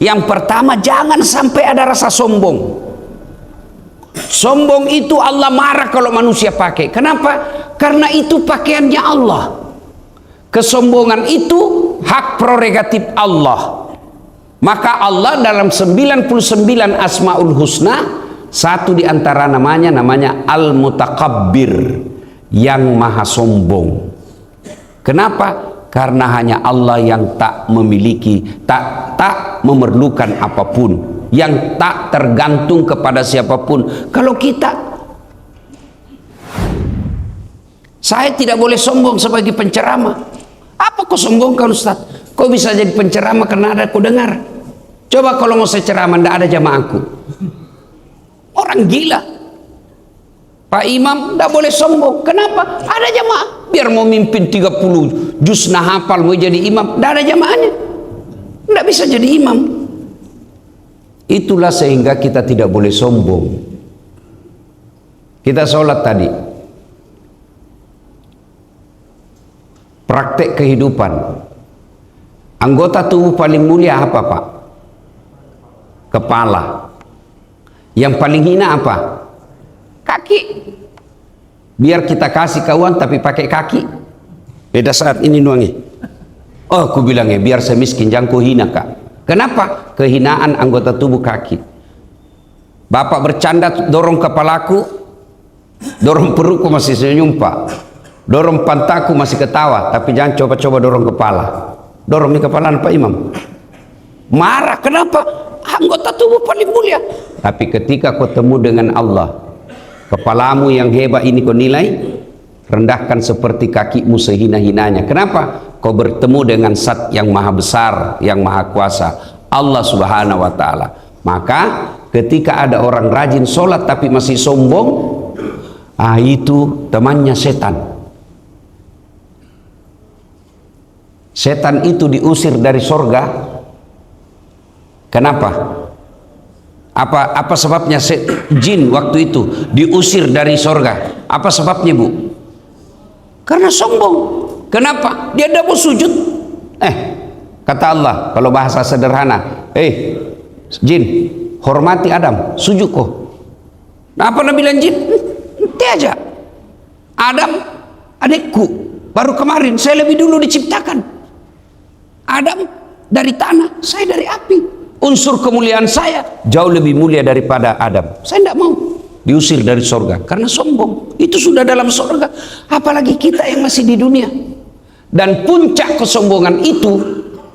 Yang pertama, jangan sampai ada rasa sombong. Sombong itu Allah marah kalau manusia pakai. Kenapa? Karena itu pakaiannya Allah. Kesombongan itu hak prerogatif Allah. Maka Allah dalam 99 Asmaul Husna, satu di antara namanya Al-Mutakabbir, yang maha sombong. Kenapa? Karena hanya Allah yang tak memiliki, tak memerlukan apapun, yang tak tergantung kepada siapapun. Kalau kita, saya tidak boleh sombong sebagai penceramah. Apa kau sombongkan, Ustaz? Kau bisa jadi penceramah karena ada kau dengar. Coba kalau mau saya ceramah, tidak ada jamaahku. Orang gila. Pak Imam tidak boleh sombong. Kenapa? Ada jamaah. Biar mau mimpin 30 juz hafal mau jadi imam, tidak ada jamaahnya. Tidak bisa jadi imam. Itulah sehingga kita tidak boleh sombong. Kita sholat tadi, praktek kehidupan. Anggota tubuh paling mulia apa, Pak? Kepala. Yang paling hina apa? Kaki. Biar kita kasih kawan tapi pakai kaki. Beda saat ini nuangi. Oh, aku bilangnya biar saya miskin jangan ku hina, Kak. Kenapa? Kehinaan anggota tubuh kaki. Bapak bercanda dorong kepalaku, dorong perutku masih senyum, Pak. Dorong pantaku masih ketawa, tapi jangan coba-coba dorong kepala. Dorong di kepala Pak Imam. Marah, kenapa? Anggota tubuh paling mulia. Tapi ketika kau temu dengan Allah, kepalamu yang hebat ini kau nilai, rendahkan seperti kakimu sehina-hinanya. Kenapa? Kau bertemu dengan Zat yang maha besar, yang maha kuasa, Allah Subhanahu wa ta'ala. Maka ketika ada orang rajin sholat tapi masih sombong, itu temannya setan. Setan itu diusir dari sorga. Kenapa? Apa sebabnya jin waktu itu diusir dari sorga? Apa sebabnya, Bu? Karena sombong. Kenapa? Dia tidak mau sujud. Kata Allah, kalau bahasa sederhana, jin, hormati Adam, sujud kok. Nah, apa Nabi bilang jin? Nanti aja. Adam, adikku, baru kemarin saya lebih dulu diciptakan. Adam dari tanah, saya dari api. Unsur kemuliaan saya jauh lebih mulia daripada Adam. Saya tidak mau diusir dari sorga karena sombong. Itu sudah dalam sorga, apalagi kita yang masih di dunia. Dan puncak kesombongan itu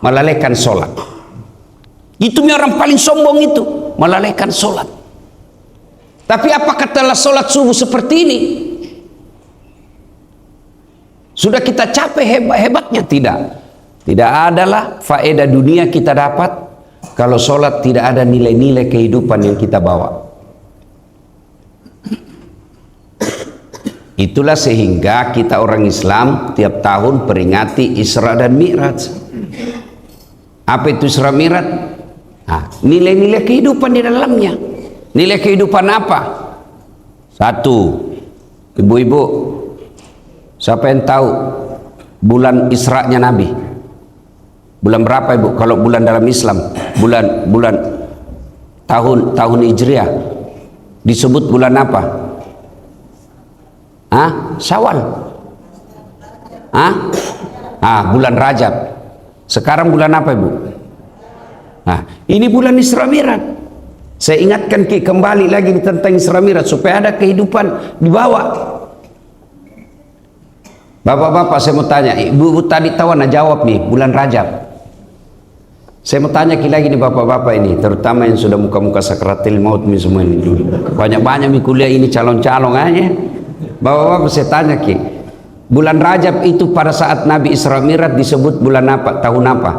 melalaikan sholat. Itu orang paling sombong itu melalaikan sholat. Tapi apakah telah sholat subuh seperti ini sudah kita capek hebat-hebatnya? Tidak. Tidak adalah faedah dunia kita dapat kalau sholat tidak ada nilai-nilai kehidupan yang kita bawa. Itulah sehingga kita orang Islam tiap tahun peringati Isra dan Mi'raj. Apa itu Isra Mi'raj? Nilai-nilai kehidupan di dalamnya. Nilai kehidupan apa? Satu, ibu-ibu, siapa yang tahu bulan Isra-nya Nabi? Bulan berapa, Ibu? Kalau bulan dalam Islam, bulan tahun Hijriah disebut bulan apa? Syawal. Bulan Rajab. Sekarang bulan apa, Ibu? Ini bulan Isra Mi'raj. Saya ingatkan kembali lagi tentang Isra Mi'raj supaya ada kehidupan dibawa. Bapak-bapak, saya mau tanya, ibu tadi tahu jawab nih bulan Rajab. Saya mau tanya lagi nih bapak-bapak ini, terutama yang sudah muka-muka sakratil maut nih semua ini dulu. Banyak-banyak nih kuliah ini calon-calon aja. Bapak-bapak, saya tanya bulan Rajab itu pada saat Nabi Isra Mi'raj disebut bulan apa? Tahun apa?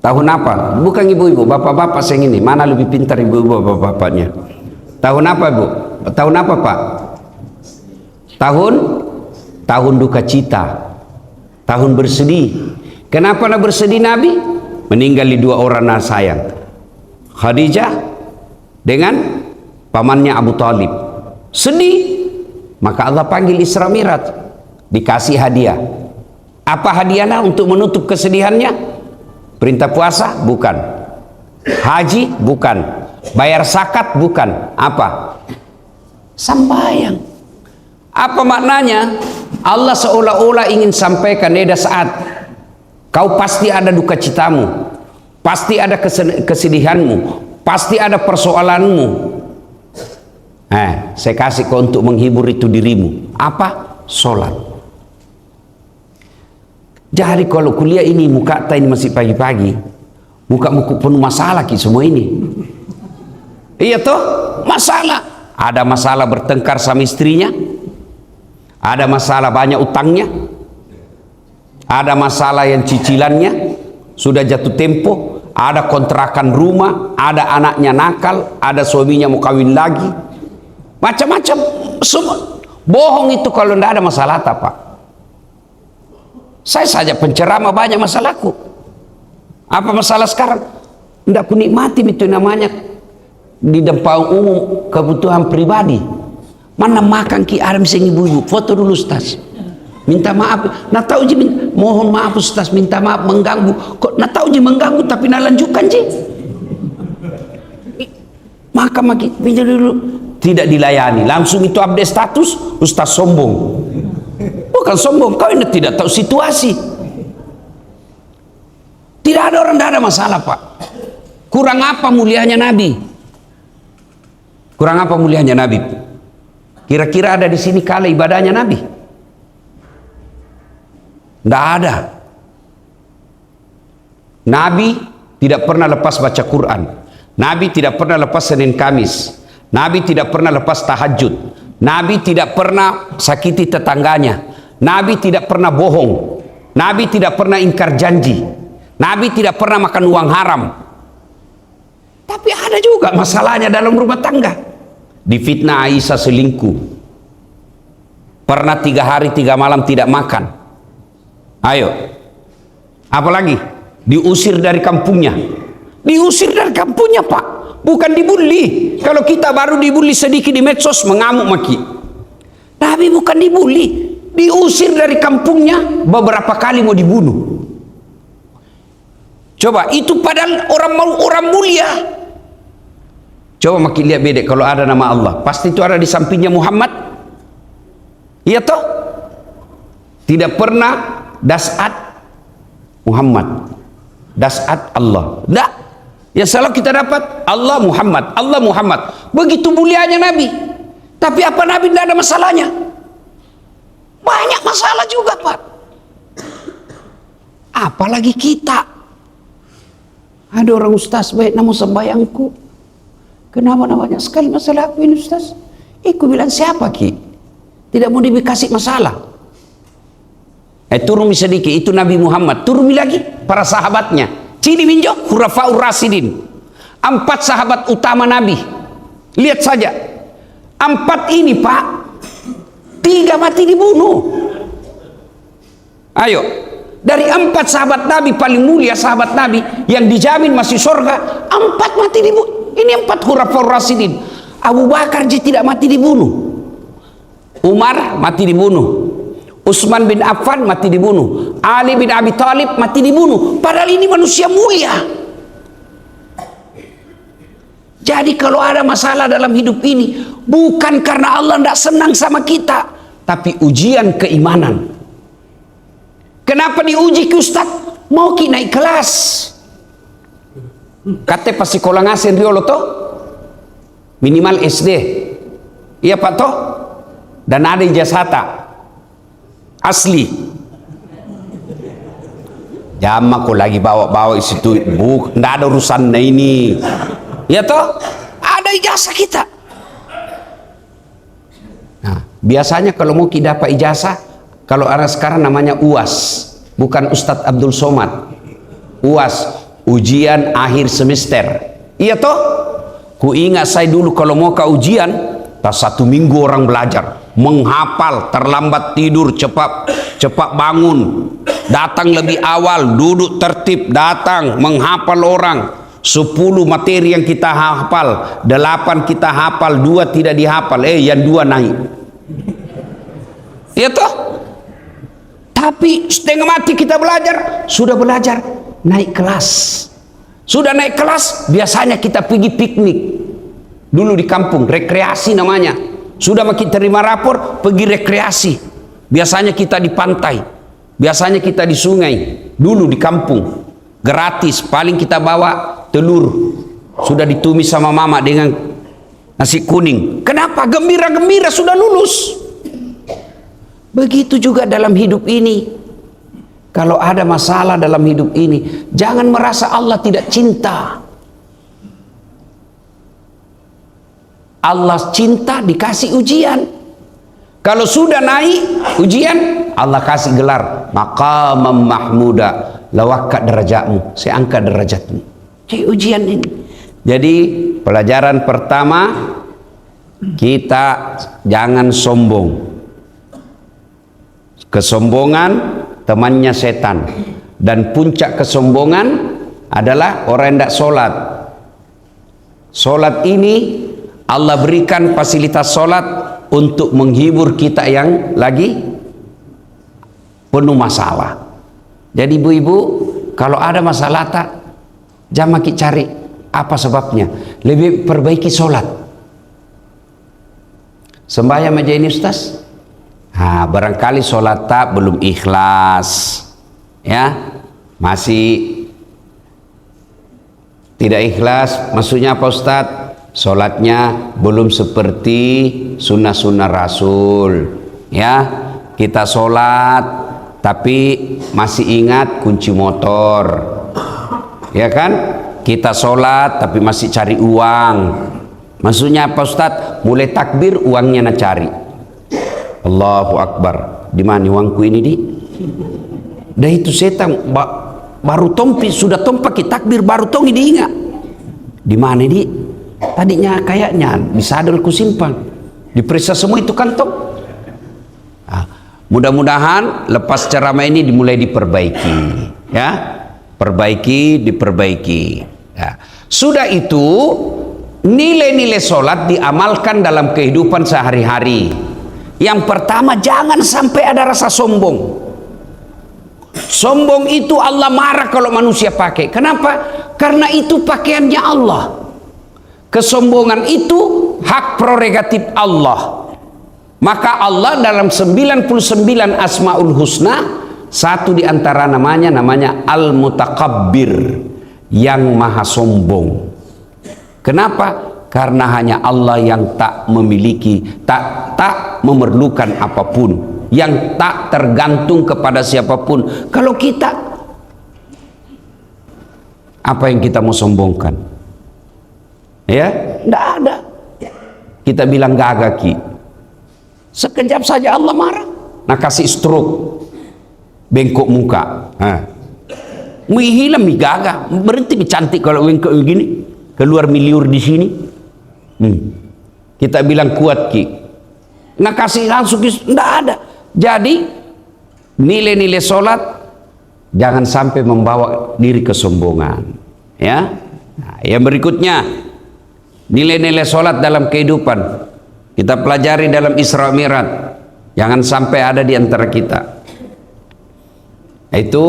Tahun apa? Bukan ibu-ibu, bapak-bapak saya ini. Mana lebih pintar ibu-ibu bapak-bapaknya? Tahun apa, Bu? Tahun apa, Pak? Tahun duka cita. Tahun bersedih. Kenapa bersedih Nabi? Meninggal di dua orang anak sayang, Khadijah dengan pamannya Abu Talib. Sedih, maka Allah panggil Isra Mi'raj, dikasih hadiah. Apa hadiahnya untuk menutup kesedihannya? Perintah puasa? Bukan. Haji? Bukan. Bayar zakat? Bukan. Apa? Sembahyang. Apa maknanya? Allah seolah-olah ingin sampaikan, pada saat kau pasti ada duka citamu, pasti ada kesedihanmu, pasti ada persoalanmu. Saya kasih kau untuk menghibur itu dirimu. Apa? Sholat. Jadi kalau kuliah ini muka ini masih pagi-pagi, muka-muka penuh masalah semua ini. Iya toh? Masalah. Ada masalah bertengkar sama istrinya, ada masalah banyak utangnya, ada masalah yang cicilannya sudah jatuh tempo, ada kontrakan rumah, ada anaknya nakal, ada suaminya mau kawin lagi, macam-macam semua. Bohong itu kalau tidak ada masalah apa? Saya saja penceramah banyak masalahku. Apa masalah sekarang? Tidak ku nikmati itu namanya di depan umum kebutuhan pribadi. Mana makan ki Adam sing ibu foto dulu Ustaz. Minta maaf. Nah tahu je mohon maaf Ustaz, minta maaf mengganggu. Kok nah tahu je mengganggu tapi nak lanjutkan je. Maka maki dulu tidak dilayani. Langsung itu update status Ustaz sombong. Bukan sombong, kau ini tidak tahu situasi. Tidak ada orang, tidak ada masalah Pak. Kurang apa mulianya Nabi? Kurang apa mulianya Nabi? Kira-kira ada di sini kala ibadahnya Nabi? Tidak ada. Nabi tidak pernah lepas baca Quran. Nabi tidak pernah lepas Senin Kamis. Nabi tidak pernah lepas tahajud. Nabi tidak pernah sakiti tetangganya. Nabi tidak pernah bohong. Nabi tidak pernah ingkar janji. Nabi tidak pernah makan uang haram. Tapi ada juga masalahnya dalam rumah tangga. Difitnah Aisyah selingkuh. Pernah 3 hari 3 malam tidak makan. Ayo. Apalagi? Diusir dari kampungnya. Diusir dari kampungnya Pak. Bukan dibully. Kalau kita baru dibully sedikit di medsos mengamuk maki. Nabi bukan dibully. Diusir dari kampungnya, beberapa kali mau dibunuh. Coba itu padahal orang mulia. Coba makin lihat bedek kalau ada nama Allah, pasti itu ada di sampingnya Muhammad. Iya toh? Tidak pernah dasat Muhammad, dasat Allah. Tidak. Ya selalu kita dapat Allah Muhammad, Allah Muhammad. Begitu mulianya Nabi. Tapi apa Nabi tidak ada masalahnya? Banyak masalah juga Pak. Apalagi kita. Ada orang Ustaz baik namun sembayangku. Kenapa banyak sekali masalah aku ini Ustaz? Aku bilang siapa Ki? Tidak mau dikasih masalah. Turun sedikit itu Nabi Muhammad. Turun lagi para sahabatnya. Cini minjo Khulafaur Rasyidin. 4 sahabat utama Nabi. Lihat saja. 4 ini Pak. 3 mati dibunuh. Ayo, dari 4 sahabat Nabi paling mulia sahabat Nabi yang dijamin masih surga, 4 mati dibunuh. Ini 4 Khulafaur Rasyidin. Abu Bakar tidak mati dibunuh. Umar mati dibunuh. Utsman bin Affan mati dibunuh. Ali bin Abi Thalib mati dibunuh. Padahal ini manusia mulia. Jadi kalau ada masalah dalam hidup ini, bukan karena Allah tidak senang sama kita, tapi ujian keimanan. Kenapa diuji ke Ustaz? Mau ki naik kelas. Kata pas sekolah ngasen riolo toh, minimal SD. Iya Pak toh? Dan ada ijazah asli. Jama kok lagi bawa-bawa situ, nggak ada urusan ini. Ya toh? Ada ijazah kita. Nah, biasanya kalau mau kita dapat ijazah, kalau ada sekarang namanya UAS, bukan Ustadz Abdul Somad. UAS, ujian akhir semester. Iya toh? Ku ingat saya dulu kalau mau ke ujian, tak 1 minggu orang belajar, menghafal, terlambat tidur, cepat bangun, datang lebih awal, duduk tertib, datang, menghafal orang. 10 materi yang kita hafal, 8 kita hafal, 2 tidak dihafal, yang 2 naik. Iya toh? Tapi setengah mati kita belajar, sudah belajar naik kelas. Sudah naik kelas, biasanya kita pergi piknik. Dulu di kampung, rekreasi namanya. Sudah makin terima rapor, pergi rekreasi. Biasanya kita di pantai, biasanya kita di sungai. Dulu di kampung, gratis. Paling kita bawa telur, sudah ditumis sama mama dengan nasi kuning. Kenapa? Gembira-gembira sudah lulus. Begitu juga dalam hidup ini. Kalau ada masalah dalam hidup ini, jangan merasa Allah tidak cinta. Allah cinta dikasih ujian. Kalau sudah naik ujian, Allah kasih gelar maqamam mahmuda, lawakkat derajatmu, saya angkat derajatmu. Jadi ujian ini. Jadi pelajaran pertama, kita jangan sombong. Kesombongan temannya setan, dan puncak kesombongan adalah orang yang tidak sholat. Sholat ini Allah berikan fasilitas sholat untuk menghibur kita yang lagi penuh masalah. Jadi ibu-ibu, kalau ada masalah tak, jangan makin cari apa sebabnya, lebih perbaiki sholat. Sembahyang aja ini Ustaz. Nah, barangkali sholat tak belum ikhlas, ya, masih tidak ikhlas. Maksudnya apa Ustaz? Sholatnya belum seperti sunnah-sunnah Rasul, ya. Kita sholat tapi masih ingat kunci motor, ya kan? Kita sholat tapi masih cari uang. Maksudnya apa Ustaz? Mulai takbir uangnya nak cari. Allahu Akbar. Di mana uangku ini di? Dah itu setan baru tompi, sudah tompaki takbir baru tongi diingat. Di mana di? Tadinya kayaknya di sadel ku simpan. Diperiksa semua itu kantong. Mudah-mudahan lepas ceramah ini dimulai diperbaiki, ya. Diperbaiki. Ya. Sudah itu nilai-nilai sholat diamalkan dalam kehidupan sehari-hari. Yang pertama, jangan sampai ada rasa sombong. Sombong itu Allah marah kalau manusia pakai. Kenapa? Karena itu pakaiannya Allah. Kesombongan itu hak prerogatif Allah. Maka Allah dalam 99 Asmaul Husna, satu di antara namanya Al-Mutakabbir, yang maha sombong. Kenapa? Karena hanya Allah yang tak memiliki, tak memerlukan apapun, yang tak tergantung kepada siapapun. Kalau kita, apa yang kita mau sombongkan? Ya, tidak ada. Kita bilang gagah ki, sekejap saja Allah marah. Nah, kasih stroke, bengkok muka. Hilang mi gagah, berhenti mi cantik kalau bengkok begini, keluar miliur di sini. Kita bilang kuat ki, nah kasih langsung tidak ada. Jadi nilai-nilai sholat jangan sampai membawa diri kesombongan, ya. Nah, yang berikutnya, nilai-nilai sholat dalam kehidupan kita pelajari dalam Isra Mi'raj, jangan sampai ada di antara kita. Itu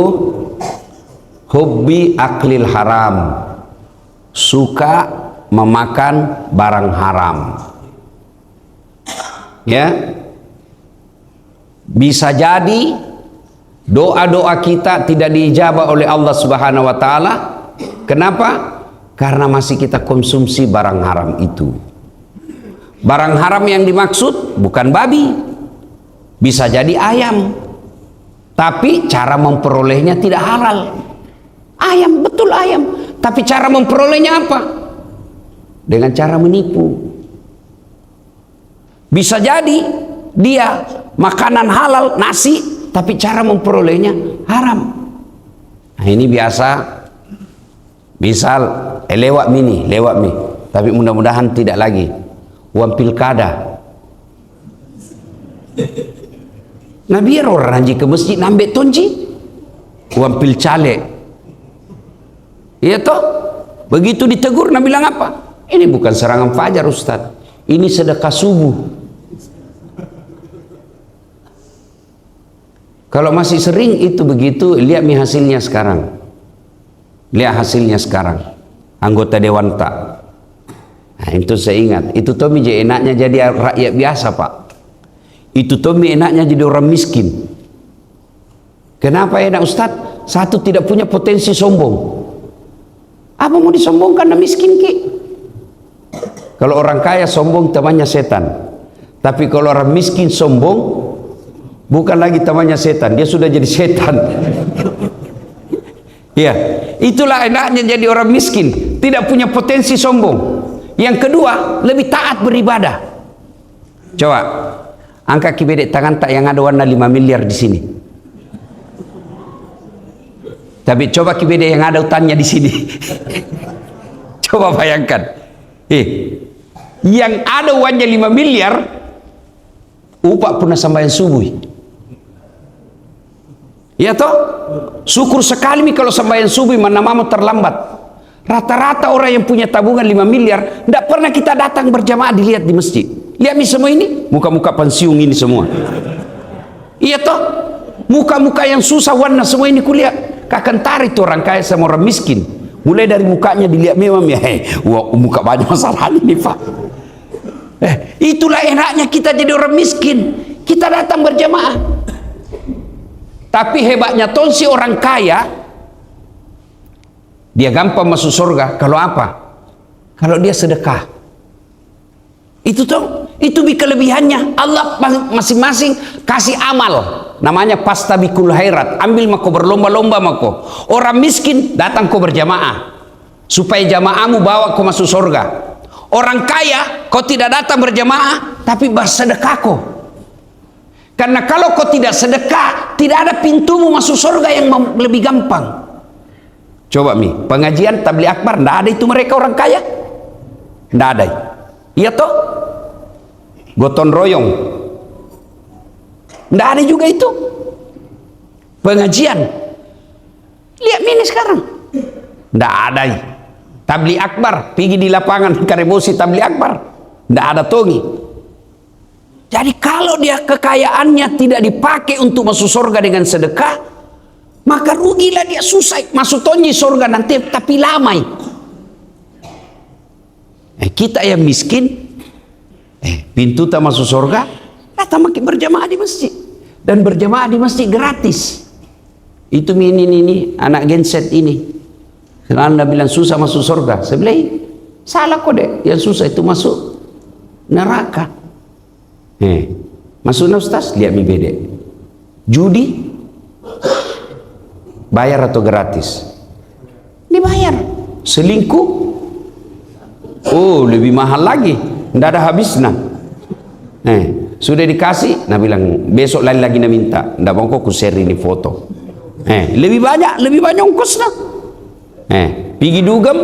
hubbi aklil haram, suka memakan barang haram, ya. Bisa jadi doa-doa kita tidak diijabah oleh Allah Subhanahu wa taala. Kenapa? Karena masih kita konsumsi barang haram itu. Barang haram yang dimaksud bukan babi, bisa jadi ayam, tapi cara memperolehnya tidak halal. Ayam, betul ayam, tapi cara memperolehnya apa? Dengan cara menipu. Bisa jadi dia makanan halal, nasi, tapi cara memperolehnya haram. Nah, ini biasa, misal lewat mini, tapi mudah-mudahan tidak lagi. Uang pilkada. Nah, biar orang haji ke masjid nambah tonji, uang pilcale. Iya toh? Begitu ditegur, nah bilang apa? Ini bukan serangan fajar Ustaz, ini sedekah subuh. Kalau masih sering itu begitu, lihat nih hasilnya sekarang. Lihat hasilnya sekarang, anggota dewan tak. Nah, itu saya ingat, itu Tommy enaknya jadi rakyat biasa Pak. Itu Tommy enaknya jadi orang miskin. Kenapa enak Ustadz? Satu, tidak punya potensi sombong. Apa mau disombongkan, karena miskin ki? Kalau orang kaya sombong temannya setan. Tapi kalau orang miskin sombong, bukan lagi temannya setan, dia sudah jadi setan. Ya, itulah enaknya jadi orang miskin, tidak punya potensi sombong. Yang kedua, lebih taat beribadah. Coba angkat kibedek tangan tak yang ada warna 5 miliar di sini. Tapi coba kibedek yang ada hutannya di sini. Coba bayangkan. Yang ada uangnya 5 miliar, upah pernah sambayan subuh. Ya toh? Syukur sekali mi kalau sambayan subuh mana mau terlambat. Rata-rata orang yang punya tabungan 5 miliar tidak pernah kita datang berjamaah dilihat di masjid. Lihat mi semua ini, muka-muka pensiun ini semua. Iya toh? Muka-muka yang susah warna semua ini kulihat. Kakak tarik tuh orang kaya sama orang miskin. Mulai dari mukanya dilihat memang ya, wah, muka banyak masalah ini Pak. Itulah enaknya kita jadi orang miskin. Kita datang berjamaah. Tapi hebatnya tonsi orang kaya, dia gampang masuk surga. Kalau apa? Kalau dia sedekah. Itu tuh, itu kelebihannya. Allah masing-masing kasih amal. Namanya pastabikul khairat. Ambil mako berlomba-lomba mako. Orang miskin datang kau berjamaah, supaya jamaahmu bawa kau masuk surga. Orang kaya kau tidak datang berjamaah, tapi bersedekah kau. Karena kalau kau tidak sedekah, tidak ada pintumu masuk surga yang lebih gampang. Coba mi, pengajian tabligh akbar, tidak ada itu mereka orang kaya, tidak ada. Iya toh? Gotong royong, tidak ada juga itu. Pengajian, lihat ini sekarang, tidak ada. Tabligh akbar, pergi di lapangan Karebosi tabligh akbar, tidak ada tongi. Jadi kalau dia kekayaannya tidak dipakai untuk masuk surga dengan sedekah, maka rugilah dia, susah masuk tonji surga nanti, tapi lamai. Kita yang miskin, pintu tak masuk surga, datang makin berjamaah di masjid. Dan berjamaah di masjid gratis. Itu ini anak genset ini. Karena Anda bilang susah masuk surga. Saya bilang, salah kok deh, yang susah itu masuk neraka. Masuknya Ustaz, lihat mi bedek. Judi bayar atau gratis? Dibayar. Selingkuh, oh lebih mahal lagi, tidak ada habisnya. Sudah dikasih, nah bilang besok lain lagi nak minta, tidak mau kok share ini foto. Lebih banyak ongkosnya. Pergi dugem,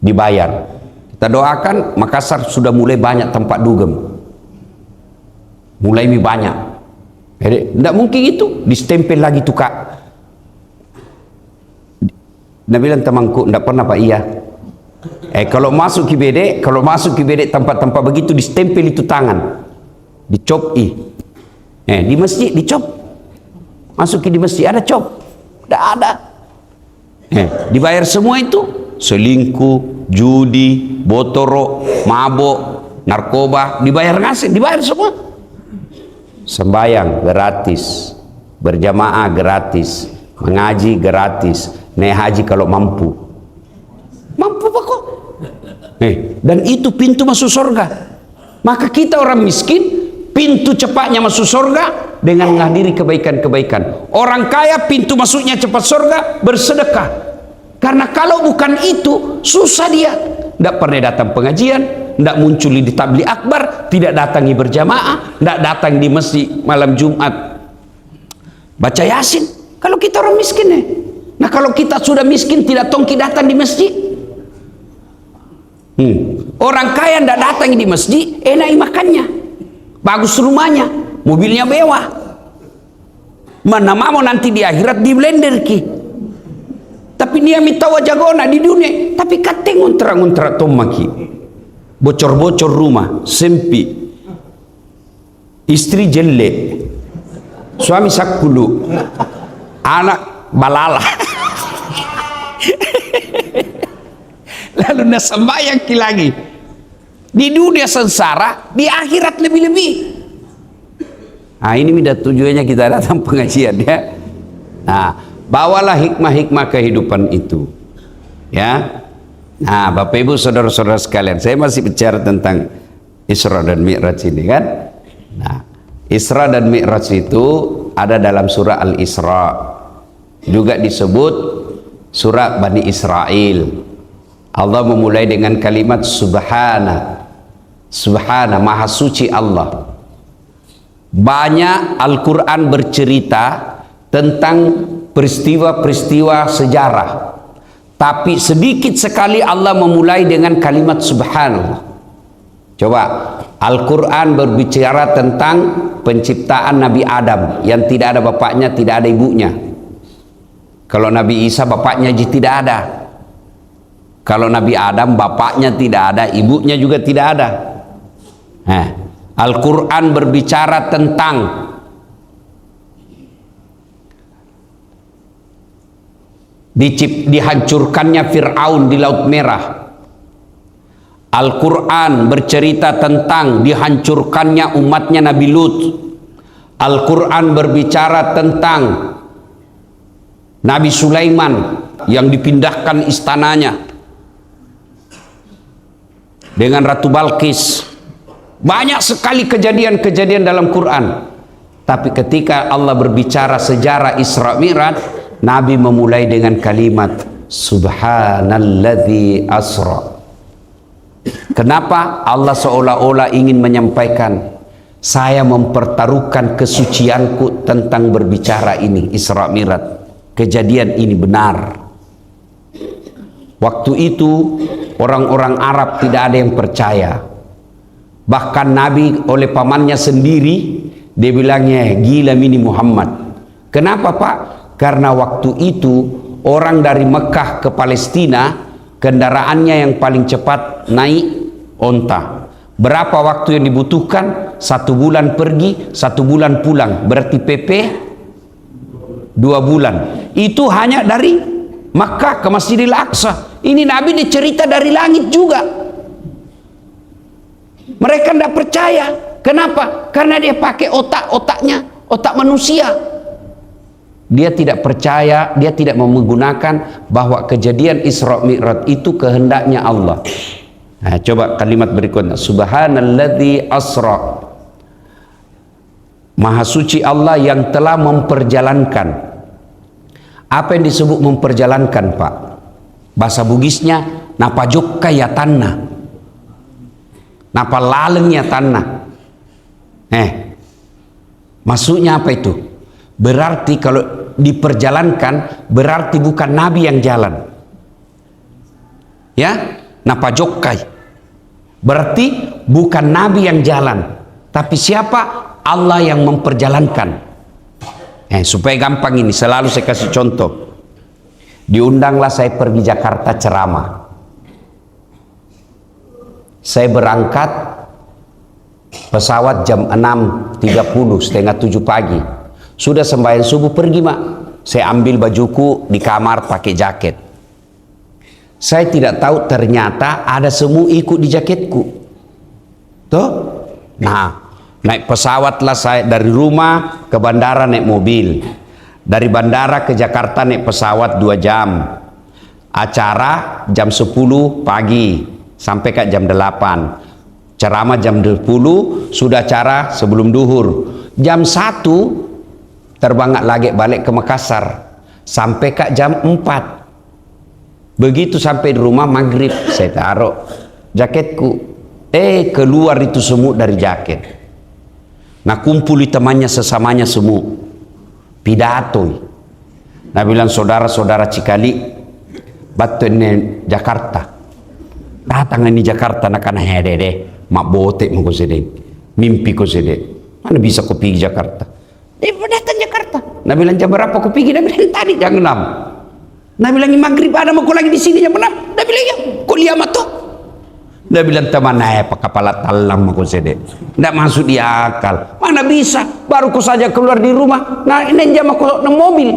dibayar. Kita doakan Makassar sudah mulai banyak tempat dugem, mulai banyak. Tidak mungkin itu distempel lagi tuh Kak. Dia bilang temanku, tidak pernah Pak, iya. Kalau masuk KBD, tempat-tempat begitu distempel itu tangan, dicop di masjid dicop, masuk di masjid ada cop, tidak ada. Dibayar semua itu. Selingkuh, judi, botoro, mabok, narkoba, dibayar ngasih, dibayar semua. Sembayang gratis, berjamaah gratis, mengaji gratis, naik haji kalau mampu. Mampu Pak kok. Dan itu pintu masuk surga. Maka kita orang miskin, pintu cepatnya masuk surga dengan menghadiri kebaikan-kebaikan. Orang kaya pintu masuknya cepat surga bersedekah. Karena kalau bukan itu, susah dia. Tidak pernah datang pengajian, tidak muncul di tabligh akbar, tidak datangi berjamaah, tidak datang di masjid malam Jumat baca Yasin. Kalau kita orang miskin Nah kalau kita sudah miskin, tidak tongki datang di masjid. Orang kaya tidak datang di masjid, enak makannya, bagus rumahnya, mobilnya mewah. Mana mau nanti di akhirat di blender ki. Tapi dia minta wajah gona di dunia, tapi kateng untra tomaki, bocor-bocor rumah, sempi, istri jelek, suami sakulu, anak balala. lalu nak sembahyang ki lagi. Di dunia sengsara, di akhirat lebih-lebih. Nah, ini minta tujuannya kita datang pengajian ya. Nah, bawalah hikmah-hikmah kehidupan itu. Ya. Nah, Bapak Ibu saudara-saudara sekalian, saya masih bicara tentang Isra dan Mi'raj ini kan. Nah, Isra dan Mi'raj itu ada dalam surah Al-Isra. Juga disebut surah Bani Israel. Allah memulai dengan kalimat Subhana. Subhana, maha suci Allah. Banyak Al-Quran bercerita tentang peristiwa-peristiwa sejarah. Tapi sedikit sekali Allah memulai dengan kalimat Subhanallah. Coba, Al-Quran berbicara tentang penciptaan Nabi Adam yang tidak ada bapaknya, tidak ada ibunya. Kalau Nabi Isa bapaknya tidak ada. Kalau Nabi Adam bapaknya tidak ada, ibunya juga tidak ada. Nah, Al-Quran berbicara tentang dihancurkannya Fir'aun di Laut Merah. Al-Quran bercerita tentang dihancurkannya umatnya Nabi Lut. Al-Quran berbicara tentang Nabi Sulaiman yang dipindahkan istananya dengan Ratu Balkis. Banyak sekali kejadian-kejadian dalam Quran. Tapi ketika Allah berbicara sejarah Isra Mi'raj, Nabi memulai dengan kalimat Subhanalladzi asra. Kenapa? Allah seolah-olah ingin menyampaikan, saya mempertaruhkan kesucianku tentang berbicara ini, Isra Mi'raj. Kejadian ini benar. Waktu itu orang-orang Arab tidak ada yang percaya. Bahkan Nabi oleh pamannya sendiri, dia bilangnya gila ini Muhammad. Kenapa Pak? Karena waktu itu orang dari Mekah ke Palestina, kendaraannya yang paling cepat naik onta. Berapa waktu yang dibutuhkan? 1 bulan pergi, 1 bulan pulang. Berarti PP 2 bulan. Itu hanya dari Makkah ke Masjidil Aqsa. Ini Nabi dicerita dari langit juga. Mereka tidak percaya. Kenapa? Karena dia pakai otak-otaknya, otak manusia. Dia tidak percaya, dia tidak menggunakan bahwa kejadian Isra Mi'raj itu kehendaknya Allah. Nah, coba kalimat berikutnya. Subhanalladzi asra. Maha suci Allah yang telah memperjalankan. Apa yang disebut memperjalankan, Pak? Bahasa Bugisnya napajokka ya tanah. Napa lalengnya tanah. Maksudnya apa itu? Berarti kalau diperjalankan, berarti bukan Nabi yang jalan. Ya, napajokkai. Berarti bukan Nabi yang jalan, tapi siapa? Allah yang memperjalankan. Supaya gampang ini, selalu saya kasih contoh. Diundanglah saya pergi Jakarta ceramah. Saya berangkat pesawat jam 6.30, setengah 7 pagi. Sudah sembahyang subuh pergi, Mak. Saya ambil bajuku di kamar pakai jaket. Saya tidak tahu ternyata ada semut ikut di jaketku. Tuh. Nah, naik pesawatlah saya dari rumah ke bandara naik mobil. Dari bandara ke Jakarta naik pesawat 2 jam. Acara jam 10 pagi. Sampai ke jam 8. Ceramah jam 10, sudah acara sebelum duhur. Jam 1 terbang lagi balik ke Makassar. Sampai ke jam 4. Begitu sampai di rumah maghrib, saya taruh jaketku. Keluar itu semut dari jaket. Nah, kumpuli temannya sesamanya semut. Pidato. Nah, bilang saudara-saudara Cikali, batu ini Jakarta. Datang ini Jakarta nak kana hedede, mak botek mau sedek, mimpi ko sedek. Mana bisa kau pergi Jakarta? Datang Jakarta. Nah, bilang jam berapa kau pergi? Nah, bilang tadi jam 6. Nah, bilang maghrib ada mau kau lagi di sini jam 6. Nah, bilang ya, kau lihat matu. Nah, bilang teman pak kepala talam mau sedek. Tidak masuk di akal. Mana bisa? Baru kau saja keluar di rumah. Nah, ini jam aku nang mobil.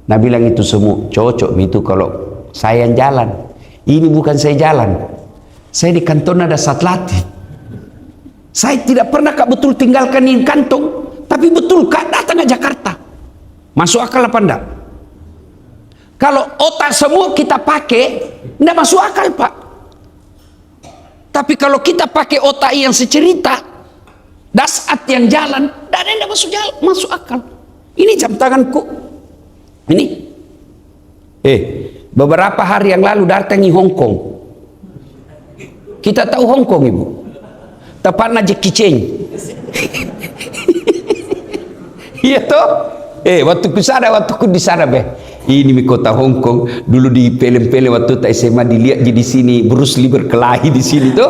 Nah, bilang itu semua cocok itu kalau saya yang jalan. Ini bukan saya jalan. Saya di kantor ada satlatip. Saya tidak pernah Kak betul tinggalkan di kantong. Tapi betul Kak datang ke Jakarta. Masuk akal apa enggak? Kalau otak semua kita pakai, enggak masuk akal Pak. Tapi kalau kita pakai otak yang secerita, dasat yang jalan, enggak ada yang masuk akal. Ini jam tanganku. Ini. Beberapa hari yang lalu datangi Hong Kong. Kita tahu Hong Kong Ibu. Tepatnya Jackie Chan. Iya toh? Waktu ku di sana Ini di kota Hong Kong. Dulu di film-film waktu tak SMA dilihat di sini Bruce Lee berkelahi di sini tuh.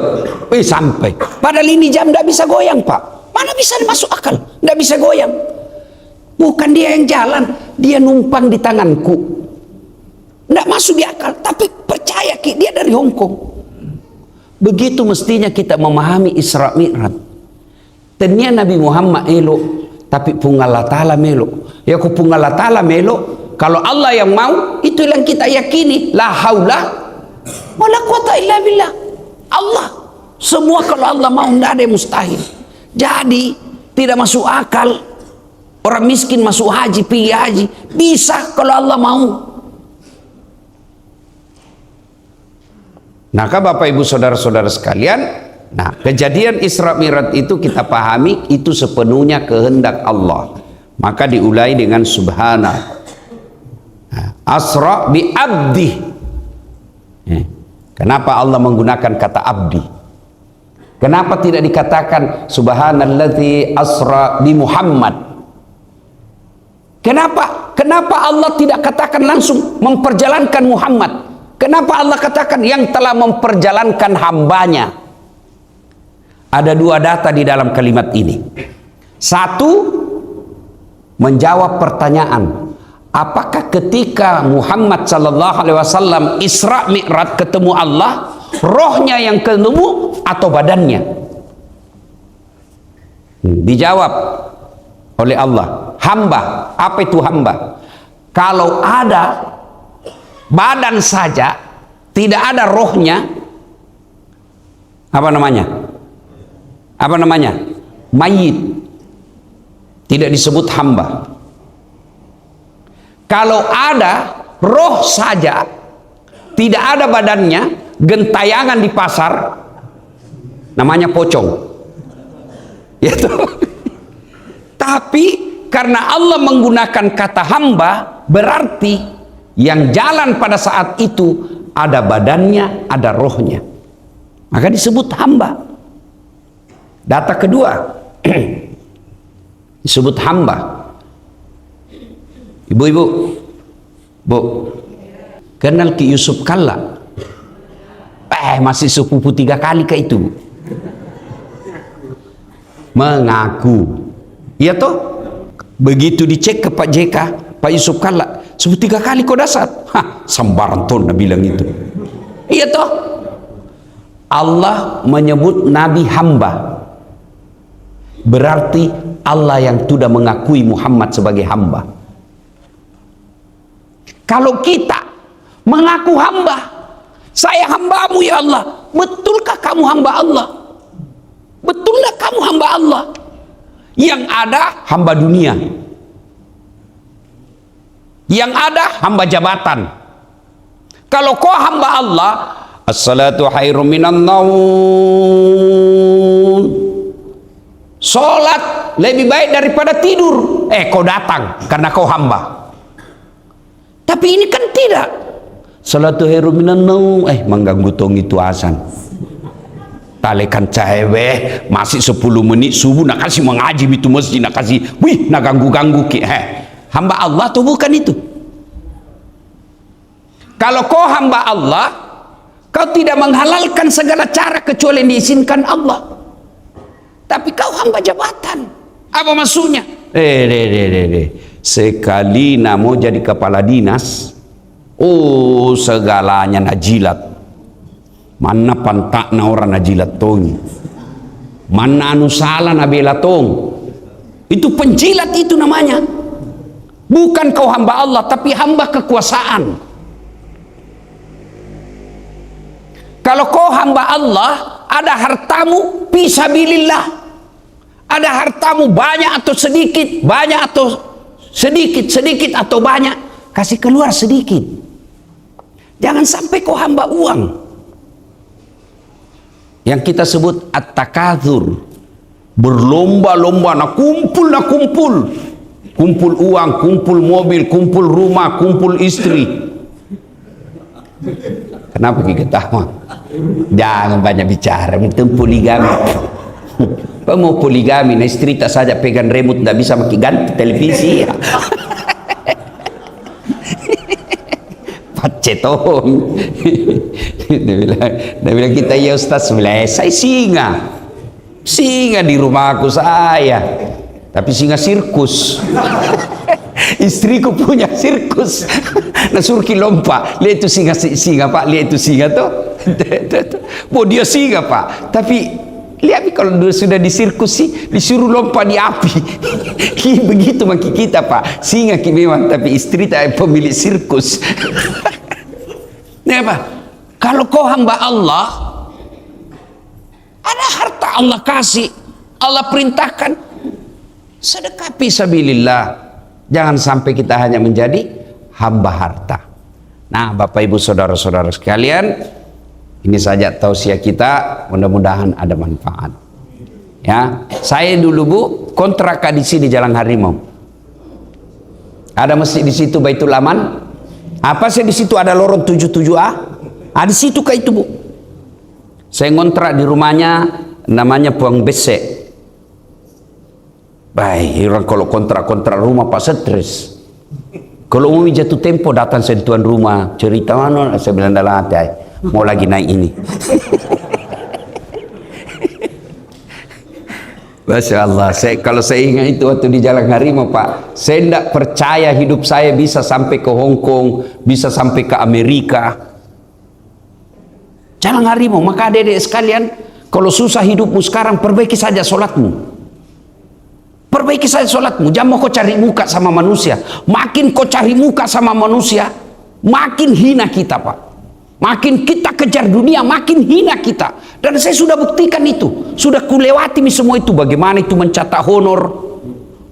Sampai. Padahal ini jam tidak bisa goyang Pak. Mana bisa masuk akal? Tidak bisa goyang. Bukan dia yang jalan, dia numpang di tanganku. Tidak masuk di akal. Tapi percaya dia dari Hong Kong. Begitu mestinya kita memahami Isra Mi'raj. Ternyata Nabi Muhammad elok, tapi pun Allah Ta'ala melok. Ya ku pun Allah Ta'ala melok, kalau Allah yang mau, itu yang kita yakini. La haula wala quwata illa billah. Allah, semua kalau Allah mau, tidak ada yang mustahil. Jadi tidak masuk akal orang miskin masuk haji, pergi haji. Bisa kalau Allah mau. Nah, Bapak Ibu Saudara-saudara sekalian, nah kejadian Isra Mi'raj itu kita pahami itu sepenuhnya kehendak Allah. Maka diulai dengan subhana. Asra bi abdi. Kenapa Allah menggunakan kata abdi? Kenapa tidak dikatakan subhanalladzi asra bi Muhammad? Kenapa Allah tidak katakan langsung memperjalankan Muhammad? Kenapa Allah katakan yang telah memperjalankan hambanya? Ada dua data di dalam kalimat ini. Satu, menjawab pertanyaan, apakah ketika Muhammad sallallahu alaihi wasallam Isra Mi'raj ketemu Allah, rohnya yang ketemu atau badannya? Dijawab oleh Allah, hamba. Apa itu hamba? Kalau ada badan saja, tidak ada rohnya, apa namanya? Apa namanya? Mayit. Tidak disebut hamba. Kalau ada roh saja, tidak ada badannya, gentayangan di pasar, namanya pocong. Ya toh? Tapi karena Allah menggunakan kata hamba, berarti yang jalan pada saat itu ada badannya, ada rohnya. Maka disebut hamba. Data kedua disebut hamba. Ibu-ibu, Bu, kenal Ki Yusuf Kalla? Masih sepupu 3 kali ke itu. Mengaku. Iya toh? Begitu dicek ke Pak JK, Pak Yusuf Kalla, sepupu 3 kali kau dasar. Sambaran tuh bilang itu. Iya toh? Allah menyebut Nabi hamba. Berarti Allah yang sudah mengakui Muhammad sebagai hamba. Kalau kita mengaku hamba, saya hambamu ya Allah, betulkah kamu hamba Allah? Betulkah kamu hamba Allah? Yang ada hamba dunia, yang ada hamba jabatan. Kalau kau hamba Allah, as-salatu khairum minan naum, sholat lebih baik daripada tidur. Kau datang karena kau hamba. Tapi ini kan tidak. Salatu khairum minan naum, mengganggu tong itu azan. Talekan cewek masih 10 menit subuh nak kasih mengaji itu masjid, nak kasih nak ganggu-ganggu ki. Hamba Allah tuh bukan itu. Kalau kau hamba Allah, kau tidak menghalalkan segala cara kecuali yang diizinkan Allah. Tapi kau hamba jabatan. Apa maksudnya? Sekali mau jadi kepala dinas, segalanya nak jilat. Mana pantakna orang nak jilat tong, mana anu salah nak bela tong. Itu penjilat itu namanya. Bukan kau hamba Allah, tapi hamba kekuasaan. Kalau kau hamba Allah, ada hartamu fisabilillah. Ada hartamu banyak atau sedikit, banyak atau sedikit, sedikit atau banyak, kasih keluar sedikit. Jangan sampai kau hamba uang. Yang kita sebut at-takatsur, berlomba-lomba, nak kumpul. Kumpul uang, kumpul mobil, kumpul rumah, kumpul istri. Kenapa kita ketawa? Jangan banyak bicara, itu poligami. Kau mau poligami, nah istri tak saja pegang remote, tidak bisa pakai ganti televisi. Paceton. Dia bilang kita ya Ustaz, saya singa di rumahku saya, tapi singa sirkus. Istriku punya sirkus. Nah suruh lompat, lihat itu singa pak, lihat itu singa tuh. Mau dia singa pak, tapi lihat kalau sudah di sirkus sih disuruh lompat di api. Begitu maki kita pak, singa memang, tapi istri tak pemilik sirkus. Nah apa? Kalau kau hamba Allah, ada harta Allah kasih, Allah perintahkan, sedekah fisabilillah. Jangan sampai kita hanya menjadi hamba harta. Nah Bapak Ibu saudara-saudara sekalian, ini saja tausiah kita, mudah-mudahan ada manfaat. Ya, saya dulu Bu kontrak di sini Jalan Harimau. Ada masjid di situ Baitul Aman. Apa sih di situ ada lorong 77A? Di situ kah itu Bu? Saya ngontrak di rumahnya, namanya Puang Besek. Baik, orang kalau kontrak rumah Pak stres. Kalau mau jatuh tempo datang saya tuan rumah, cerita mana, saya bilang dalam hati, mau lagi naik ini. Masya Allah, kalau saya ingat itu waktu di Jalan Harimau Pak, saya tidak percaya hidup saya bisa sampai ke Hong Kong, bisa sampai ke Amerika. Jalan Harimau, maka adik-adik sekalian, kalau susah hidupmu sekarang, perbaiki saja sholatmu. Perbaiki saja sholatmu, jangan mau kau cari muka sama manusia. Makin kau cari muka sama manusia, makin hina kita Pak. Makin kita kejar dunia, makin hina kita. Dan saya sudah buktikan itu, sudah kulewati semua itu. Bagaimana itu mencatat honor,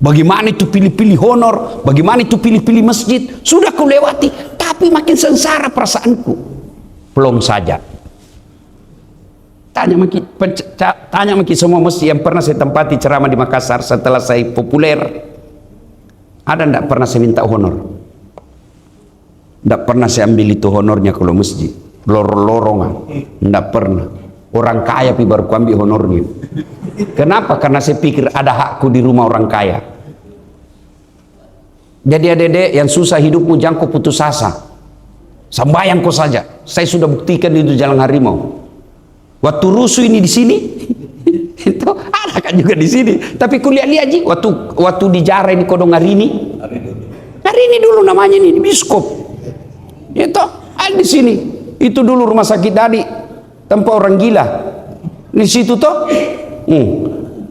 bagaimana itu pilih-pilih honor, bagaimana itu pilih-pilih masjid, sudah kulewati. Tapi makin sengsara perasaanku. Belum saja. Tanya maki semua masjid yang pernah saya tempati ceramah di Makassar setelah saya populer, ada ndak pernah saya minta honor? Ndak pernah saya ambil itu honornya kalau masjid, lorong-lorongan, ndak pernah. Orang kaya pi baru ambil honornya. Kenapa? Karena saya pikir ada hakku di rumah orang kaya. Jadi adik-adik yang susah hidupmu jangan kau putus asa, sembahyang kau saja. Saya sudah buktikan itu Jalan Harimau. Waktu rusuh ini di sini, itu ada kan juga di sini. Tapi kulihat-lihat ji, waktu di Jara ini Kodong Ngarini dulu namanya ini biskop. Itu ada di sini. Itu dulu rumah sakit Dadi, tempat orang gila. Di situ toh,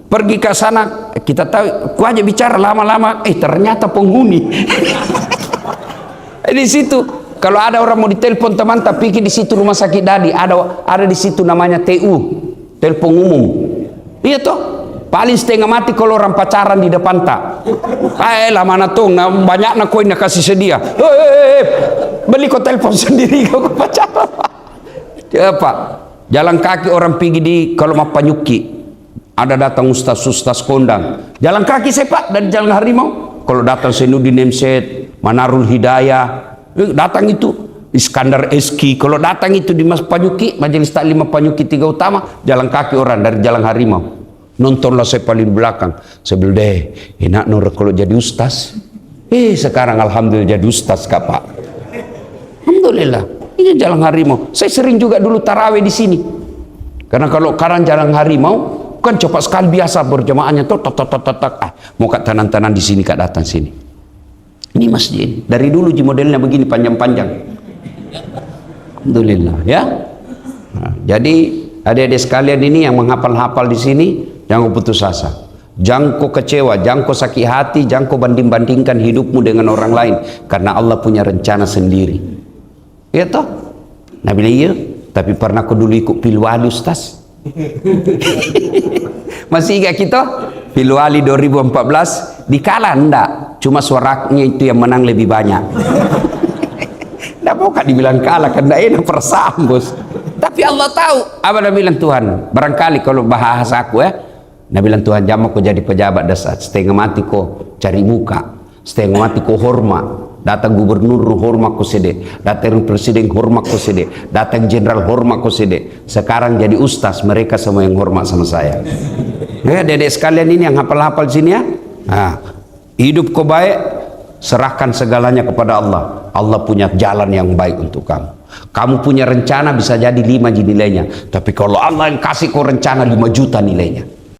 pergi ke sana kita tahu. Ku aja bicara lama-lama, ternyata penghuni. Di situ. Kalau ada orang mau ditelepon teman, tak pikir di situ rumah sakit Dadi, ada di situ namanya TU, telepon umum. Iya toh, paling setengah mati kalau orang pacaran di depan tak. Lah mana tuh, banyak nak koin nak kasih sedia. Beli kau telepon sendiri kau pacaran. Apa? Jalan kaki orang pergi di kalau mau Panyuki, ada datang ustaz kondang. Jalan kaki saya Pak dari Jalan Harimau. Kalau datang Senudin Nemset, Manarul Hidayah. Datang itu Iskandar Eski, kalau datang itu di Mas Panyuki, Majelis Taklim Panyuki 3 Utama, jalan kaki orang dari Jalan Harimau. Nontonlah saya paling belakang. Saya bilang deh, enak nur kalau jadi ustaz. Sekarang alhamdulillah jadi ustaz Kak Pak. Alhamdulillah. Ini Jalan Harimau. Saya sering juga dulu tarawih di sini. Karena kalau sekarang Jalan Harimau kan cepat sekali biasa berjamaahnya tuh mau kat tanan-tanan di sini Kak datang sini. Ini masjid dari dulu modelnya begini panjang-panjang. Alhamdulillah ya. Nah, jadi adik-adik sekalian ini yang menghafal-hafal di sini jangan putus asa, jangan kau kecewa, jangan kau sakit hati, jangan kau banding-bandingkan hidupmu dengan orang lain, karena Allah punya rencana sendiri. Ya toh? Nabi iya Tapi pernah kau dulu ikut Pilwali Ustaz? Masih ingat kita? Pilwali 2014 dikalah enggak? Cuma suaranya itu yang menang lebih banyak. Enggak mau kan dibilang kalah, kan enggak enak perasaan bos. Tapi Allah tahu. Apa dia bilang Tuhan? Barangkali kalau bahasa aku dia bilang Tuhan jamak kau jadi pejabat dasar. Setengah mati kau cari muka, setengah mati kau hormat. Datang gubernur hormat kau sede, datang presiden hormat kau sede, datang jenderal hormat kau sede. Sekarang jadi ustaz, mereka semua yang hormat sama saya. Ya, dedek sekalian ini yang hafal-hafal sini ya. Nah, hidup kau baik, serahkan segalanya kepada Allah. Allah punya jalan yang baik untuk kamu. Kamu punya rencana bisa jadi 5 nilainya, tapi kalau Allah yang kasih kau rencana 5 juta nilainya.